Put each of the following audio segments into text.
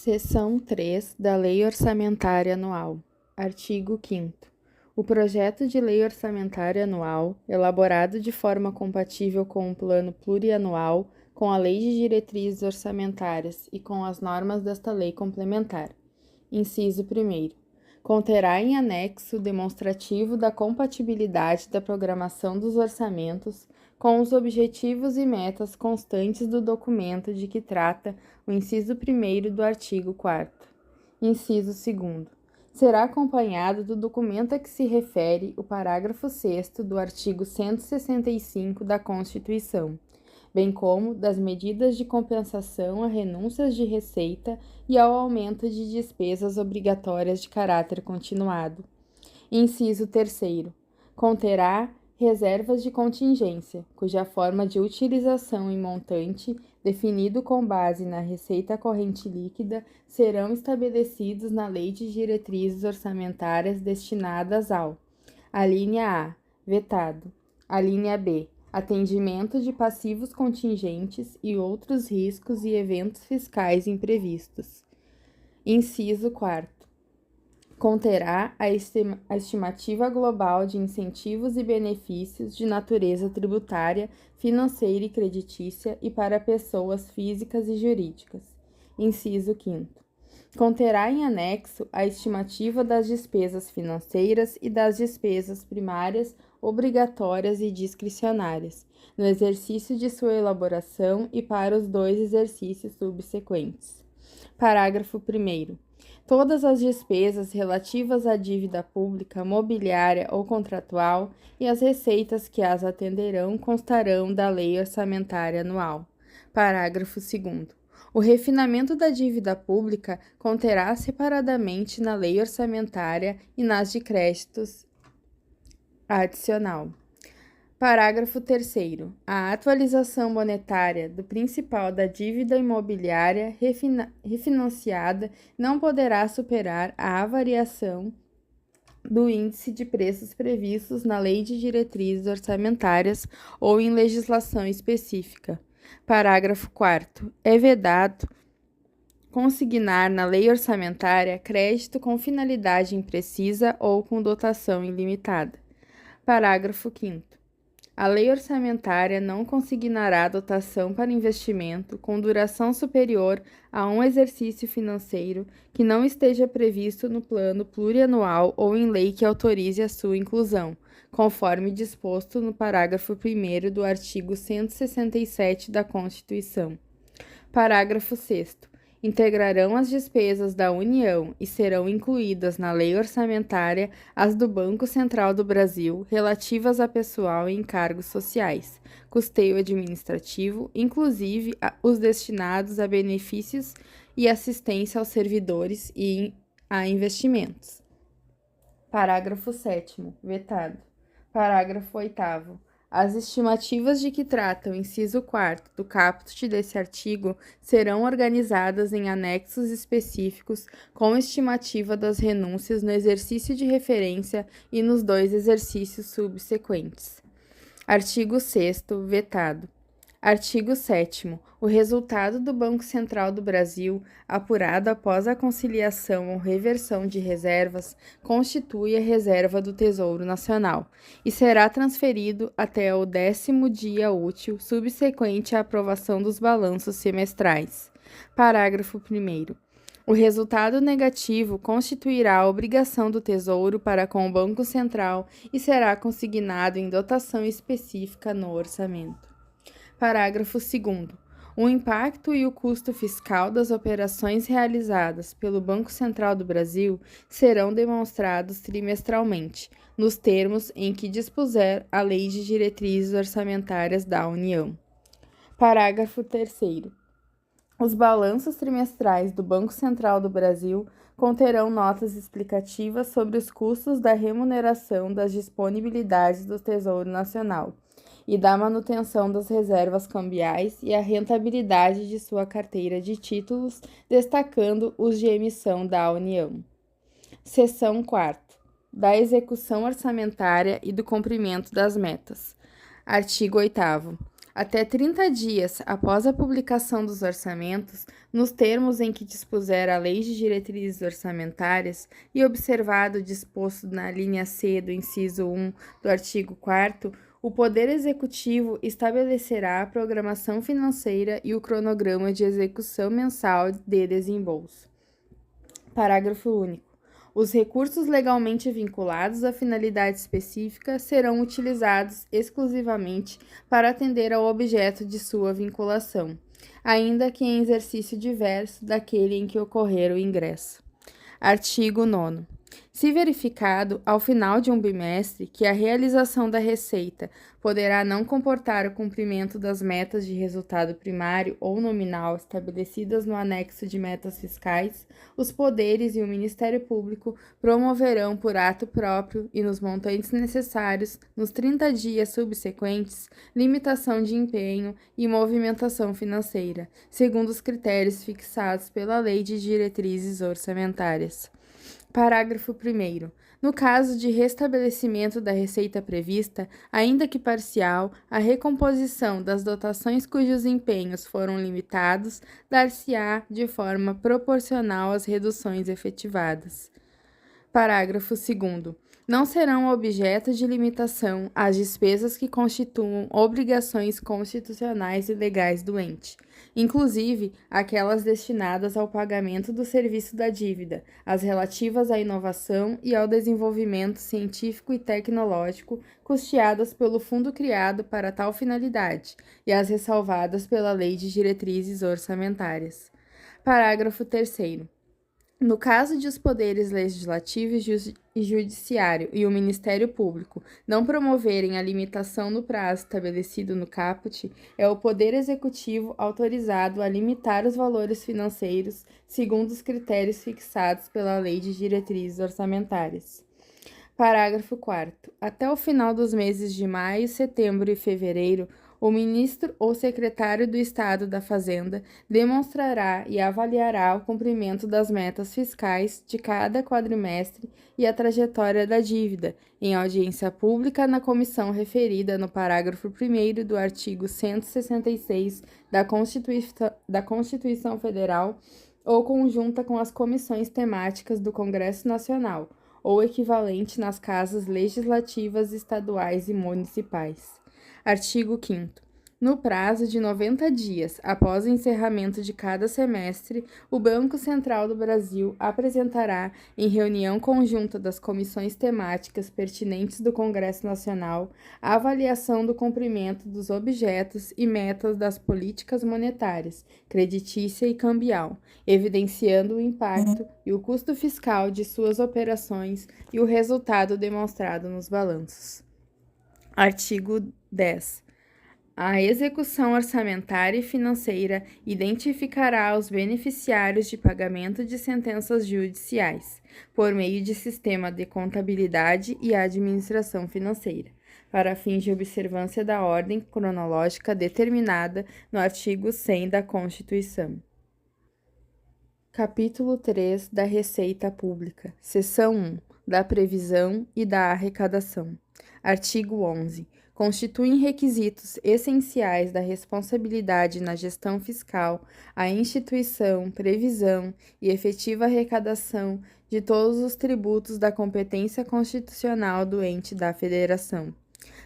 Seção 3 da Lei Orçamentária Anual. Artigo 5º. O projeto de Lei Orçamentária Anual, elaborado de forma compatível com o Plano Plurianual, com a Lei de Diretrizes Orçamentárias e com as normas desta lei complementar. Inciso 1º. Conterá em anexo demonstrativo da compatibilidade da programação dos orçamentos com os objetivos e metas constantes do documento de que trata o inciso 1º do artigo 4º. Inciso 2º. Será acompanhado do documento a que se refere o parágrafo 6º do artigo 165 da Constituição, bem como das medidas de compensação a renúncias de receita e ao aumento de despesas obrigatórias de caráter continuado. Inciso 3º. Conterá reservas de contingência, cuja forma de utilização e montante, definido com base na receita corrente líquida, serão estabelecidos na Lei de Diretrizes Orçamentárias destinadas ao: alínea A, vetado; alínea B, atendimento de passivos contingentes e outros riscos e eventos fiscais imprevistos. Inciso 4º. Conterá a estimativa global de incentivos e benefícios de natureza tributária, financeira e creditícia e para pessoas físicas e jurídicas. Inciso 5º. Conterá em anexo a estimativa das despesas financeiras e das despesas primárias, obrigatórias e discricionárias, no exercício de sua elaboração e para os 2 exercícios subsequentes. Parágrafo 1º. Todas as despesas relativas à dívida pública, mobiliária ou contratual e as receitas que as atenderão constarão da Lei Orçamentária Anual. Parágrafo 2º. O refinamento da dívida pública conterá separadamente na Lei Orçamentária e nas de créditos adicional. Parágrafo 3º. A atualização monetária do principal da dívida imobiliária refinanciada não poderá superar a variação do índice de preços previstos na Lei de Diretrizes Orçamentárias ou em legislação específica. Parágrafo 4º. É vedado consignar na lei orçamentária crédito com finalidade imprecisa ou com dotação ilimitada. Parágrafo 5º. A lei orçamentária não consignará dotação para investimento com duração superior a um exercício financeiro que não esteja previsto no plano plurianual ou em lei que autorize a sua inclusão, conforme disposto no parágrafo 1º do artigo 167 da Constituição. Parágrafo 6º. Integrarão as despesas da União e serão incluídas na lei orçamentária as do Banco Central do Brasil relativas a pessoal e encargos sociais, custeio administrativo, inclusive os destinados a benefícios e assistência aos servidores e a investimentos. Parágrafo 7º. Vetado. Parágrafo 8º. As estimativas de que trata o inciso 4º do caput desse artigo serão organizadas em anexos específicos com estimativa das renúncias no exercício de referência e nos 2 exercícios subsequentes. Artigo 6º. Vetado. Artigo 7º. O resultado do Banco Central do Brasil, apurado após a conciliação ou reversão de reservas, constitui a reserva do Tesouro Nacional e será transferido até o 10º dia útil subsequente à aprovação dos balanços semestrais. Parágrafo 1º. O resultado negativo constituirá a obrigação do Tesouro para com o Banco Central e será consignado em dotação específica no orçamento. Parágrafo 2º. O impacto e o custo fiscal das operações realizadas pelo Banco Central do Brasil serão demonstrados trimestralmente, nos termos em que dispuser a Lei de Diretrizes Orçamentárias da União. Parágrafo 3º. Os balanços trimestrais do Banco Central do Brasil conterão notas explicativas sobre os custos da remuneração das disponibilidades do Tesouro Nacional e da manutenção das reservas cambiais e a rentabilidade de sua carteira de títulos, destacando os de emissão da União. Seção 4ª. Da execução orçamentária e do cumprimento das metas. Artigo 8º. Até 30 dias após a publicação dos orçamentos, nos termos em que dispuser a Lei de Diretrizes Orçamentárias e observado o disposto na linha C do inciso 1 do artigo 4º, o Poder Executivo estabelecerá a programação financeira e o cronograma de execução mensal de desembolso. Parágrafo único. Os recursos legalmente vinculados à finalidade específica serão utilizados exclusivamente para atender ao objeto de sua vinculação, ainda que em exercício diverso daquele em que ocorrer o ingresso. Artigo 9º. Se verificado, ao final de um bimestre, que a realização da receita poderá não comportar o cumprimento das metas de resultado primário ou nominal estabelecidas no anexo de metas fiscais, os poderes e o Ministério Público promoverão por ato próprio e nos montantes necessários, nos 30 dias subsequentes, limitação de empenho e movimentação financeira, segundo os critérios fixados pela Lei de Diretrizes Orçamentárias. Parágrafo 1º. No caso de restabelecimento da receita prevista, ainda que parcial, a recomposição das dotações cujos empenhos foram limitados dar-se-á de forma proporcional às reduções efetivadas. Parágrafo 2º. Não serão objeto de limitação as despesas que constituam obrigações constitucionais e legais do ente, inclusive aquelas destinadas ao pagamento do serviço da dívida, as relativas à inovação e ao desenvolvimento científico e tecnológico, custeadas pelo fundo criado para tal finalidade, e as ressalvadas pela Lei de Diretrizes Orçamentárias. Parágrafo 3º. No caso de os poderes legislativo e judiciário e o Ministério Público não promoverem a limitação no prazo estabelecido no caput, é o Poder Executivo autorizado a limitar os valores financeiros segundo os critérios fixados pela Lei de Diretrizes Orçamentárias. Parágrafo 4º. Até o final dos meses de maio, setembro e fevereiro, o ministro ou secretário do Estado da Fazenda demonstrará e avaliará o cumprimento das metas fiscais de cada quadrimestre e a trajetória da dívida, em audiência pública na comissão referida no parágrafo 1º do artigo 166 da Constituição Federal ou conjunta com as comissões temáticas do Congresso Nacional, ou equivalente nas casas legislativas estaduais e municipais. Artigo 5º. No prazo de 90 dias após o encerramento de cada semestre, o Banco Central do Brasil apresentará, em reunião conjunta das comissões temáticas pertinentes do Congresso Nacional, a avaliação do cumprimento dos objetos e metas das políticas monetárias, creditícia e cambial, evidenciando o impacto e o custo fiscal de suas operações e o resultado demonstrado nos balanços. Artigo 10. A execução orçamentária e financeira identificará os beneficiários de pagamento de sentenças judiciais, por meio de sistema de contabilidade e administração financeira, para fins de observância da ordem cronológica determinada no artigo 100 da Constituição. Capítulo 3 da Receita Pública, seção 1, da Previsão e da Arrecadação. Artigo 11. Constituem requisitos essenciais da responsabilidade na gestão fiscal a instituição, previsão e efetiva arrecadação de todos os tributos da competência constitucional do ente da Federação.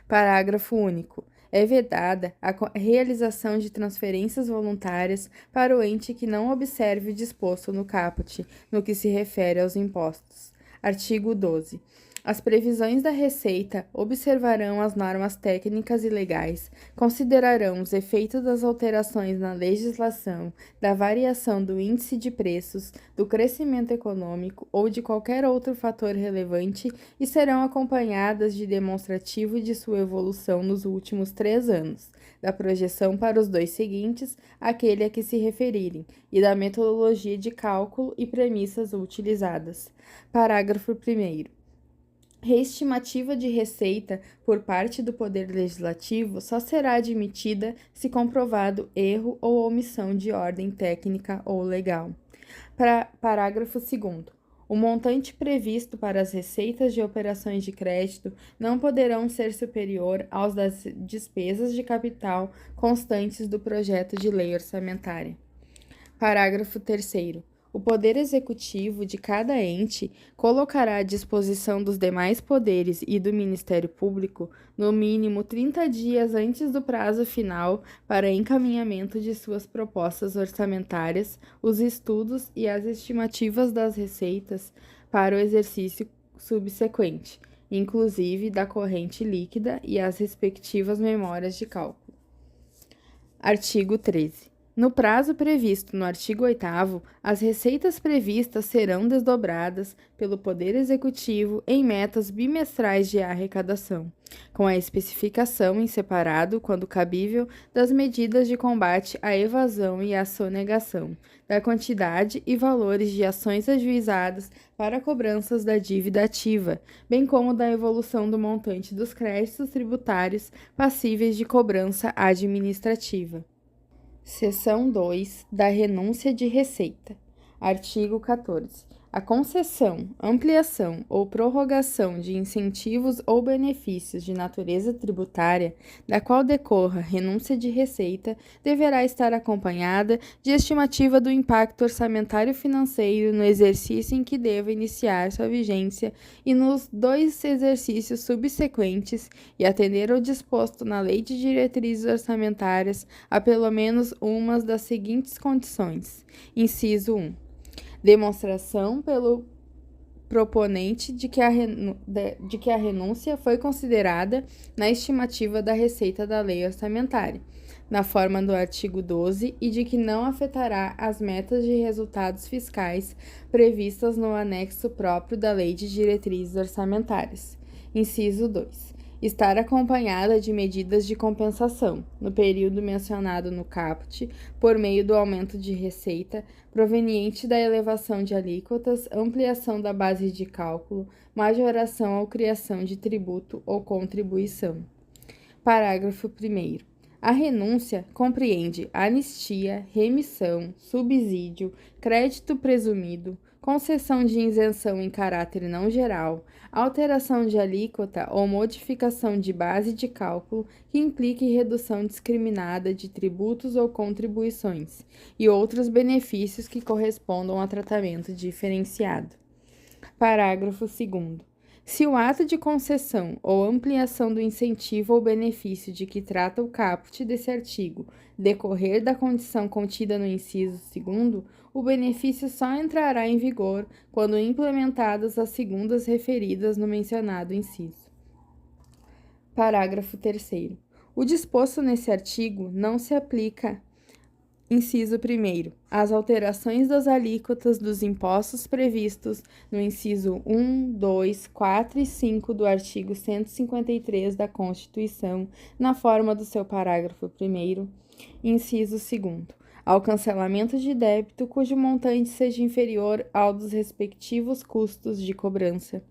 Parágrafo único. É vedada a realização de transferências voluntárias para o ente que não observe o disposto no caput, no que se refere aos impostos. Artigo 12. As previsões da Receita observarão as normas técnicas e legais, considerarão os efeitos das alterações na legislação, da variação do índice de preços, do crescimento econômico ou de qualquer outro fator relevante e serão acompanhadas de demonstrativo de sua evolução nos últimos 3 anos, da projeção para os 2 seguintes, aquele a que se referirem, e da metodologia de cálculo e premissas utilizadas. Parágrafo 1º. Reestimativa de receita por parte do Poder Legislativo só será admitida se comprovado erro ou omissão de ordem técnica ou legal. Parágrafo 2º. O montante previsto para as receitas de operações de crédito não poderão ser superior aos das despesas de capital constantes do projeto de lei orçamentária. Parágrafo 3º. O Poder Executivo de cada ente colocará à disposição dos demais poderes e do Ministério Público, no mínimo 30 dias antes do prazo final para encaminhamento de suas propostas orçamentárias, os estudos e as estimativas das receitas para o exercício subsequente, inclusive da corrente líquida e as respectivas memórias de cálculo. Artigo 13. No prazo previsto no artigo 8º, as receitas previstas serão desdobradas pelo Poder Executivo em metas bimestrais de arrecadação, com a especificação em separado, quando cabível, das medidas de combate à evasão e à sonegação, da quantidade e valores de ações ajuizadas para cobranças da dívida ativa, bem como da evolução do montante dos créditos tributários passíveis de cobrança administrativa. Seção 2 da renúncia de receita. Artigo 14. A concessão, ampliação ou prorrogação de incentivos ou benefícios de natureza tributária, da qual decorra renúncia de receita, deverá estar acompanhada de estimativa do impacto orçamentário financeiro no exercício em que deva iniciar sua vigência e nos 2 exercícios subsequentes, e atender ao disposto na Lei de Diretrizes Orçamentárias a pelo menos umas das seguintes condições. Inciso 1. Demonstração pelo proponente de que a renúncia foi considerada na estimativa da receita da lei orçamentária, na forma do artigo 12, e de que não afetará as metas de resultados fiscais previstas no anexo próprio da Lei de Diretrizes Orçamentárias. Inciso 2. Estar acompanhada de medidas de compensação, no período mencionado no caput, por meio do aumento de receita proveniente da elevação de alíquotas, ampliação da base de cálculo, majoração ou criação de tributo ou contribuição. Parágrafo 1º. A renúncia compreende anistia, remissão, subsídio, crédito presumido, concessão de isenção em caráter não geral, alteração de alíquota ou modificação de base de cálculo que implique redução discriminada de tributos ou contribuições, e outros benefícios que correspondam a tratamento diferenciado. Parágrafo 2º. Se o ato de concessão ou ampliação do incentivo ou benefício de que trata o caput desse artigo decorrer da condição contida no inciso 2º, o benefício só entrará em vigor quando implementadas as segundas referidas no mencionado inciso. Parágrafo 3º. O disposto nesse artigo não se aplica. Inciso 1º. As alterações das alíquotas dos impostos previstos no inciso 1, 2, 4 e 5 do artigo 153 da Constituição, na forma do seu parágrafo 1º. Inciso 2º. Ao cancelamento de débito cujo montante seja inferior ao dos respectivos custos de cobrança.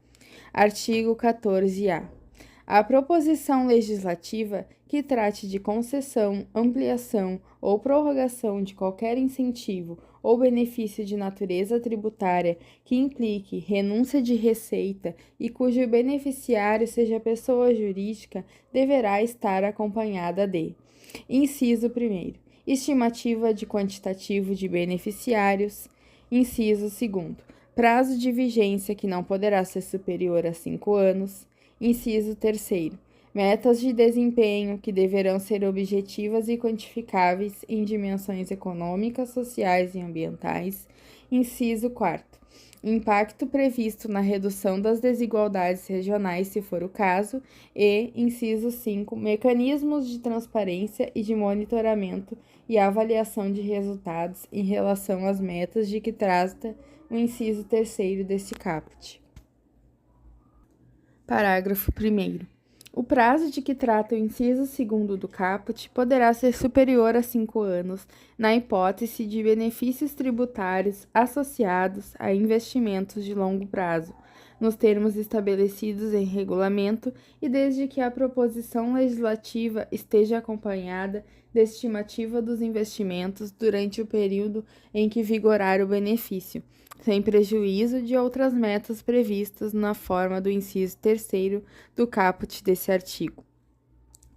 Artigo 14-A. A proposição legislativa que trate de concessão, ampliação ou prorrogação de qualquer incentivo ou benefício de natureza tributária que implique renúncia de receita e cujo beneficiário seja pessoa jurídica deverá estar acompanhada de: inciso 1º, estimativa de quantitativo de beneficiários. Inciso 2º, prazo de vigência que não poderá ser superior a 5 anos. Inciso 3º, metas de desempenho que deverão ser objetivas e quantificáveis em dimensões econômicas, sociais e ambientais. Inciso 4º, impacto previsto na redução das desigualdades regionais, se for o caso. E, inciso 5, mecanismos de transparência e de monitoramento e avaliação de resultados em relação às metas de que trata o inciso 3º deste caput. Parágrafo 1º. O prazo de que trata o inciso 2º do caput poderá ser superior a 5 anos, na hipótese de benefícios tributários associados a investimentos de longo prazo, nos termos estabelecidos em regulamento e desde que a proposição legislativa esteja acompanhada de estimativa dos investimentos durante o período em que vigorar o benefício, sem prejuízo de outras metas previstas na forma do inciso 3º do caput desse artigo.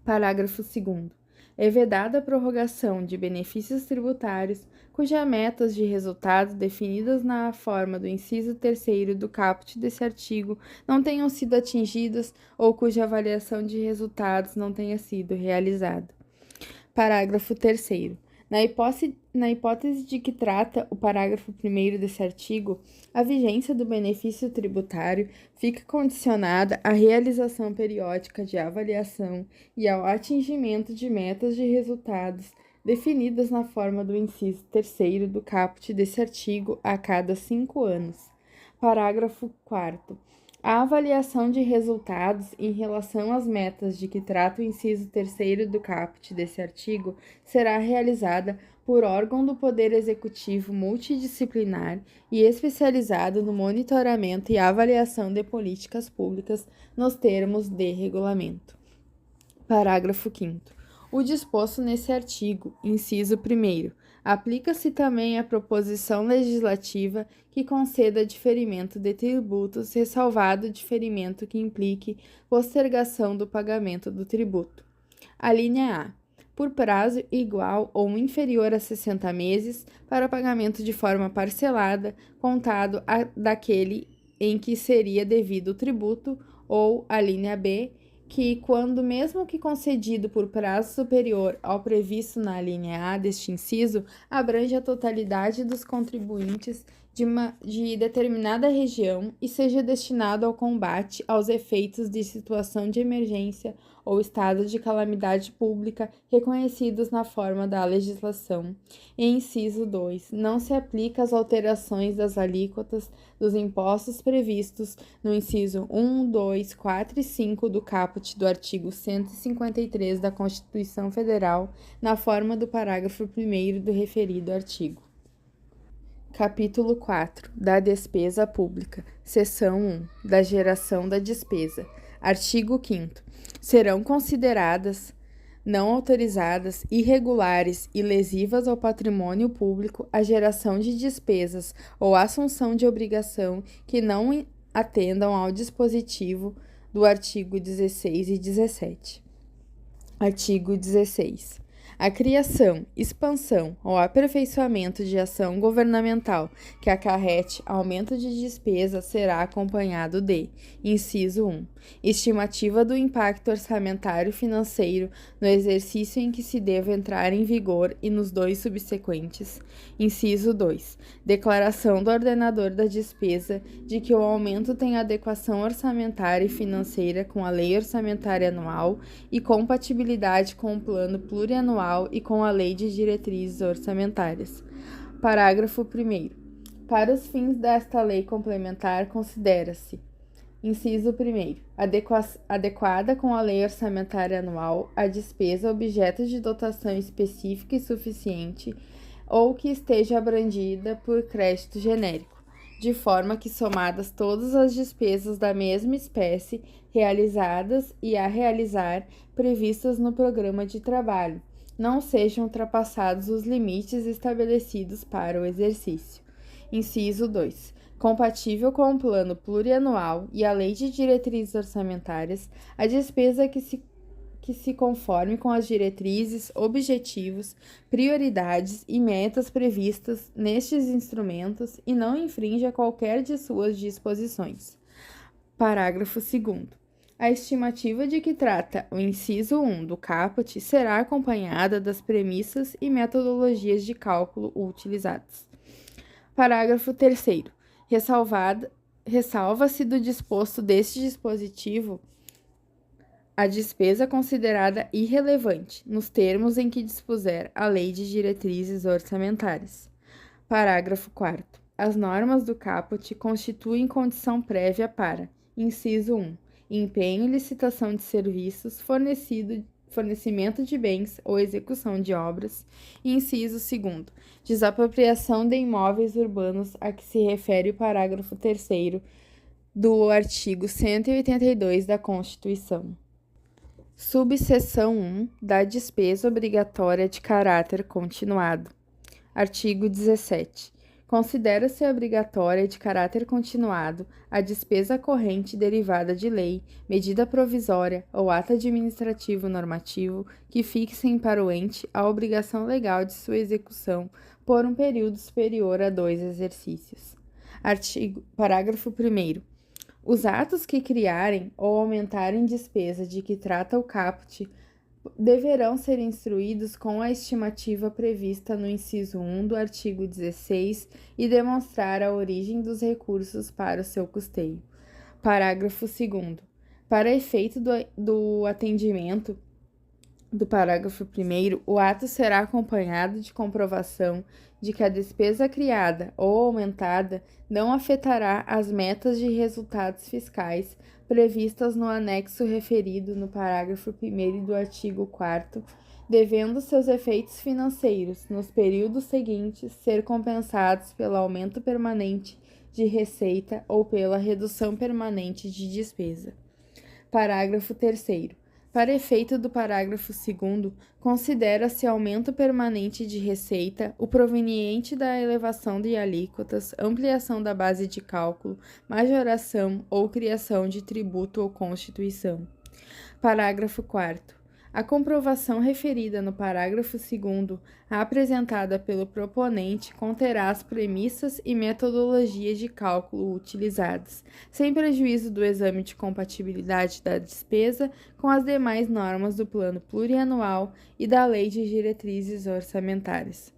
Parágrafo 2º. É vedada a prorrogação de benefícios tributários cujas metas de resultado definidas na forma do inciso 3º do caput desse artigo não tenham sido atingidas ou cuja avaliação de resultados não tenha sido realizada. Parágrafo 3º. Na hipótese de que trata o parágrafo 1º desse artigo, a vigência do benefício tributário fica condicionada à realização periódica de avaliação e ao atingimento de metas de resultados definidas na forma do inciso 3º do caput desse artigo a cada 5 anos. Parágrafo 4º. A avaliação de resultados em relação às metas de que trata o inciso 3º do caput desse artigo será realizada por órgão do Poder Executivo multidisciplinar e especializado no monitoramento e avaliação de políticas públicas nos termos de regulamento. Parágrafo 5º. O disposto nesse artigo, inciso 1º, aplica-se também à proposição legislativa que conceda diferimento de tributos, ressalvado o diferimento que implique postergação do pagamento do tributo. Alínea A. Por prazo igual ou inferior a 60 meses, para pagamento de forma parcelada, contado daquele em que seria devido o tributo, ou, alínea B, que, quando mesmo que concedido por prazo superior ao previsto na alínea A deste inciso, abrange a totalidade dos contribuintes de determinada região e seja destinado ao combate aos efeitos de situação de emergência ou estado de calamidade pública reconhecidos na forma da legislação. E inciso 2. Não se aplica às alterações das alíquotas dos impostos previstos no inciso 1, 2, 4 e 5 do caput do artigo 153 da Constituição Federal, na forma do parágrafo 1º do referido artigo. Capítulo 4. Da despesa pública. Seção 1. Da geração da despesa. Artigo 5º. Serão consideradas não autorizadas, irregulares e lesivas ao patrimônio público a geração de despesas ou assunção de obrigação que não atendam ao dispositivo do artigo 16 e 17. Artigo 16. A criação, expansão ou aperfeiçoamento de ação governamental que acarrete aumento de despesa será acompanhado de: inciso 1. Estimativa do impacto orçamentário financeiro no exercício em que se deva entrar em vigor e nos 2 subsequentes. Inciso 2. Declaração do ordenador da despesa de que o aumento tem adequação orçamentária e financeira com a Lei Orçamentária Anual e compatibilidade com o Plano Plurianual e com a Lei de Diretrizes Orçamentárias. Parágrafo 1º. Para os fins desta lei complementar, considera-se: inciso 1º. Adequada com a Lei Orçamentária Anual a despesa objeto de dotação específica e suficiente ou que esteja abrangida por crédito genérico, de forma que, somadas todas as despesas da mesma espécie realizadas e a realizar previstas no programa de trabalho, não sejam ultrapassados os limites estabelecidos para o exercício. Inciso 2. Compatível com o Plano Plurianual e a Lei de Diretrizes Orçamentárias, a despesa que se conforme com as diretrizes, objetivos, prioridades e metas previstas nestes instrumentos e não infrinja qualquer de suas disposições. Parágrafo 2º. A estimativa de que trata o inciso 1 do caput será acompanhada das premissas e metodologias de cálculo utilizadas. Parágrafo 3º. Ressalva-se do disposto deste dispositivo a despesa considerada irrelevante, nos termos em que dispuser a Lei de Diretrizes Orçamentárias. Parágrafo 4º. As normas do caput constituem condição prévia para: inciso 1. Empenho e licitação de serviços, fornecimento de bens ou execução de obras. Inciso 2. Desapropriação de imóveis urbanos a que se refere o parágrafo 3º do artigo 182 da Constituição. Subseção 1 da despesa obrigatória de caráter continuado. Artigo 17. Considera-se obrigatória de caráter continuado a despesa corrente derivada de lei, medida provisória ou ato administrativo normativo que fixem para o ente a obrigação legal de sua execução por um período superior a 2 exercícios. Parágrafo 1º. Os atos que criarem ou aumentarem despesa de que trata o caput deverão ser instruídos com a estimativa prevista no inciso 1 do artigo 16 e demonstrar a origem dos recursos para o seu custeio. Parágrafo 2º. Para efeito do atendimento do parágrafo 1º, o ato será acompanhado de comprovação de que a despesa criada ou aumentada não afetará as metas de resultados fiscais previstas no anexo referido no parágrafo 1º do artigo 4º, devendo seus efeitos financeiros nos períodos seguintes ser compensados pelo aumento permanente de receita ou pela redução permanente de despesa. Parágrafo 3º. Para efeito do parágrafo 2º, considera-se aumento permanente de receita o proveniente da elevação de alíquotas, ampliação da base de cálculo, majoração ou criação de tributo ou constituição. Parágrafo 4º. A comprovação referida no parágrafo 2º, apresentada pelo proponente, conterá as premissas e metodologias de cálculo utilizadas, sem prejuízo do exame de compatibilidade da despesa com as demais normas do Plano Plurianual e da Lei de Diretrizes Orçamentárias.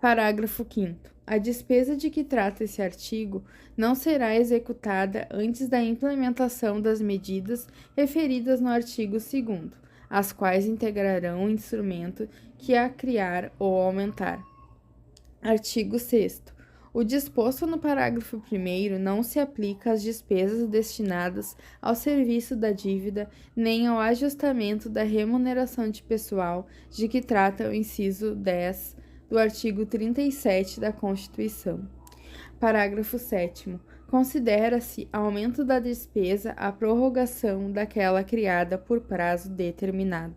Parágrafo 5º. A despesa de que trata esse artigo não será executada antes da implementação das medidas referidas no artigo 2º, as quais integrarão o instrumento que a criar ou aumentar. Artigo 6º. O disposto no parágrafo 1º não se aplica às despesas destinadas ao serviço da dívida nem ao ajustamento da remuneração de pessoal de que trata o inciso 10 do artigo 37 da Constituição. Parágrafo 7º. Considera-se aumento da despesa a prorrogação daquela criada por prazo determinado.